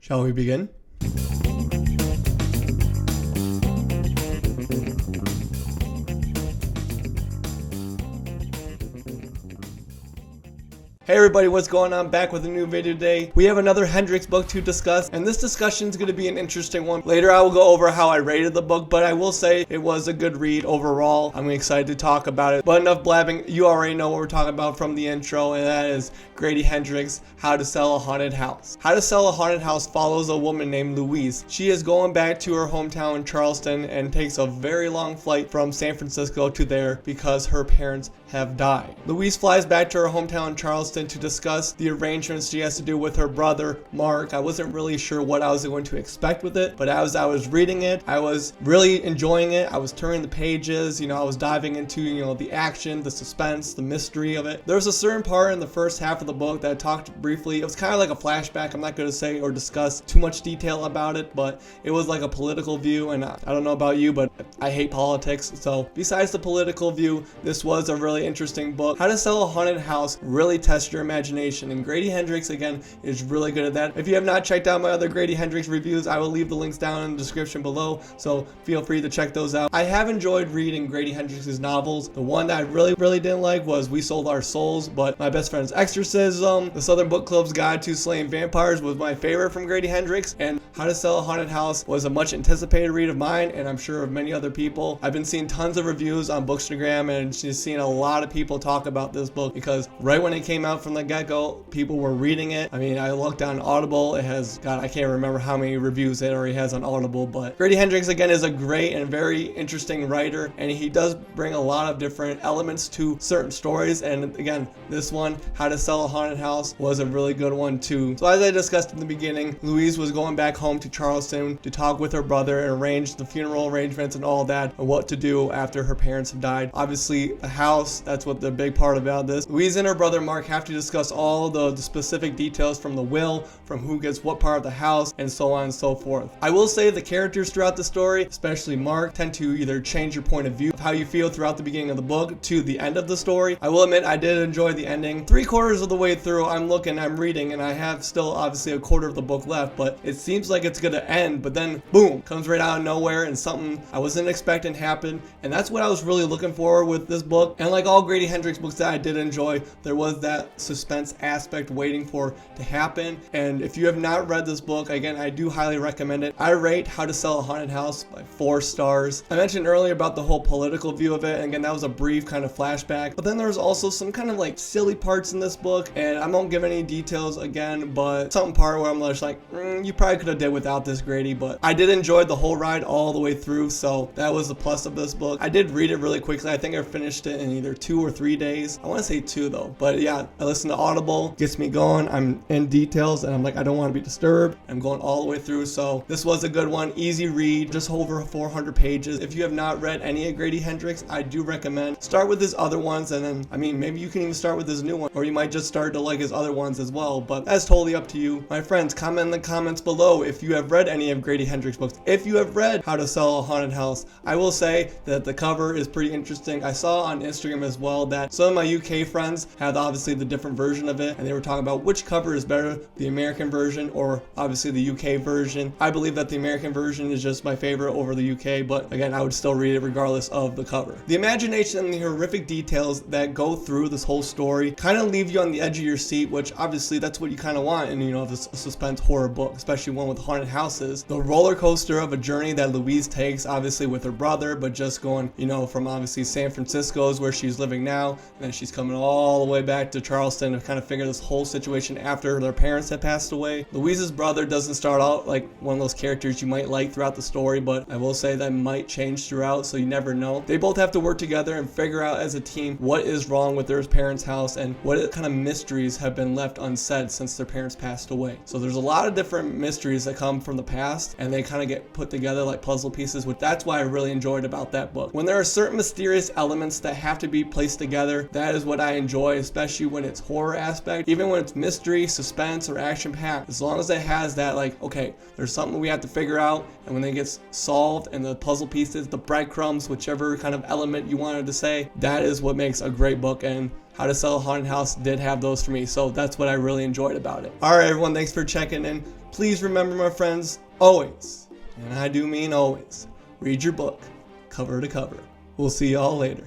Shall we begin? Hey everybody, what's going on? Back with a new video today. We have another Hendrix book to discuss, and this discussion is going to be an interesting one. Later I will go over how I rated the book, but I will say it was a good read overall. I'm excited to talk about it, but enough blabbing. You already know what we're talking about from the intro, and that is Grady Hendrix, How to Sell a Haunted House. How to Sell a Haunted House follows a woman named Louise. She is going back to her hometown in Charleston and takes a very long flight from San Francisco to there because her parents have died. Louise flies back to her hometown in Charleston to discuss the arrangements she has to do with her brother, Mark. I wasn't really sure what I was going to expect with it, but as I was reading it, I was really enjoying it. I was turning the pages, I was diving into, the action, the suspense, the mystery of it. There was a certain part in the first half of the book that I talked briefly. It was kind of like a flashback. I'm not going to say or discuss too much detail about it, but it was like a political view, and I don't know about you, but I hate politics. So besides the political view, this was a really interesting book. How to Sell a Haunted House really tests your imagination, and Grady Hendrix again is really good at that. If you have not checked out my other Grady Hendrix reviews, I will leave the links down in the description below, so feel free to check those out. I have enjoyed reading Grady Hendrix's novels. The one that I really didn't like was We Sold Our Souls, but My Best Friend's Exorcism, The Southern Book Club's Guide to Slaying Vampires was my favorite from Grady Hendrix, and How to Sell a Haunted House was a much anticipated read of mine, and I'm sure of many other people. I've been seeing tons of reviews on Bookstagram and just seeing a lot of people talk about this book because right when it came out from the get-go, people were reading it. I mean, I looked on Audible. It has, God, I can't remember how many reviews it already has on Audible, but Grady Hendrix, again, is a great and very interesting writer, and he does bring a lot of different elements to certain stories, and again, this one, How to Sell a Haunted House, was a really good one, too. So as I discussed in the beginning, Louise was going back home to Charleston to talk with her brother and arrange the funeral arrangements and all that, and what to do after her parents have died. Obviously, the house, that's what the big part about this. Louise and her brother Mark have to discuss all the specific details from the will, from who gets what part of the house, and so on and so forth. I will say the characters throughout the story, especially Mark, tend to either change your point of view of how you feel throughout the beginning of the book to the end of the story. I will admit I did enjoy the ending. 3/4 of the way through, I'm reading, and I have still obviously a quarter of the book left, but it seems like it's gonna end, but then boom, comes right out of nowhere, and something I wasn't expecting happened, and that's what I was really looking for with this book. And like all Grady Hendrix books that I did enjoy, there was that suspense aspect waiting for to happen. And if you have not read this book, again, I do highly recommend it. I rate How to Sell a Haunted House by 4 stars. I mentioned earlier about the whole political view of it, and again, that was a brief kind of flashback, but then there's also some kind of like silly parts in this book, and I won't give any details again, but some part where I'm just like, you probably could have did without this, Grady, but I did enjoy the whole ride all the way through, so that was the plus of this book. I did read it really quickly. I think I finished it in either 2 or 3 days. I want to say 2 though, but yeah, I listened to Audible, gets me going. I'm in details, and I'm like, I don't want to be disturbed. I'm going all the way through, so this was a good one. Easy read, just over 400 pages. If you have not read any of Grady Hendrix, I do recommend start with his other ones, and then, I mean, maybe you can even start with his new one, or you might just start to like his other ones as well, but that's totally up to you. My friends, comment in the comments below if you have read any of Grady Hendrix books. If you have read How to Sell a Haunted House, I will say that the cover is pretty interesting. I saw on Instagram as well that some of my UK friends had obviously the different version of it, and they were talking about which cover is better, the American version or obviously the UK version. I believe that the American version is just my favorite over the UK, but again, I would still read it regardless of the cover. The imagination and the horrific details that go through this whole story kind of leave you on the edge of your seat, which obviously that's what you kind of want in, this suspense horror book, especially one with haunted houses. The roller coaster of a journey that Louise takes, obviously with her brother, but just going, from obviously San Francisco is where she's living now, and then she's coming all the way back to Charleston to kind of figure this whole situation after their parents had passed away. Louise's brother doesn't start out like one of those characters you might like throughout the story, but I will say that might change throughout, so you never know. They both have to work together and figure out as a team what is wrong with their parents' house and what kind of mysteries have been left unsaid since their parents passed away. So there's a lot of different mysteries that come from the past, and they kind of get put together like puzzle pieces, which that's why I really enjoyed about that book. When there are certain mysterious elements that have to be placed together, that is what I enjoy, especially when it's horror aspect. Even when it's mystery, suspense, or action packed, as long as it has that, like, okay, there's something we have to figure out, and when it gets solved and the puzzle pieces, the breadcrumbs, whichever kind of element you wanted to say, that is what makes a great book. And How to Sell a Haunted House did have those for me, so that's what I really enjoyed about it. Alright everyone, thanks for checking in. Please remember, my friends, always, and I do mean always, read your book cover to cover. We'll see y'all later.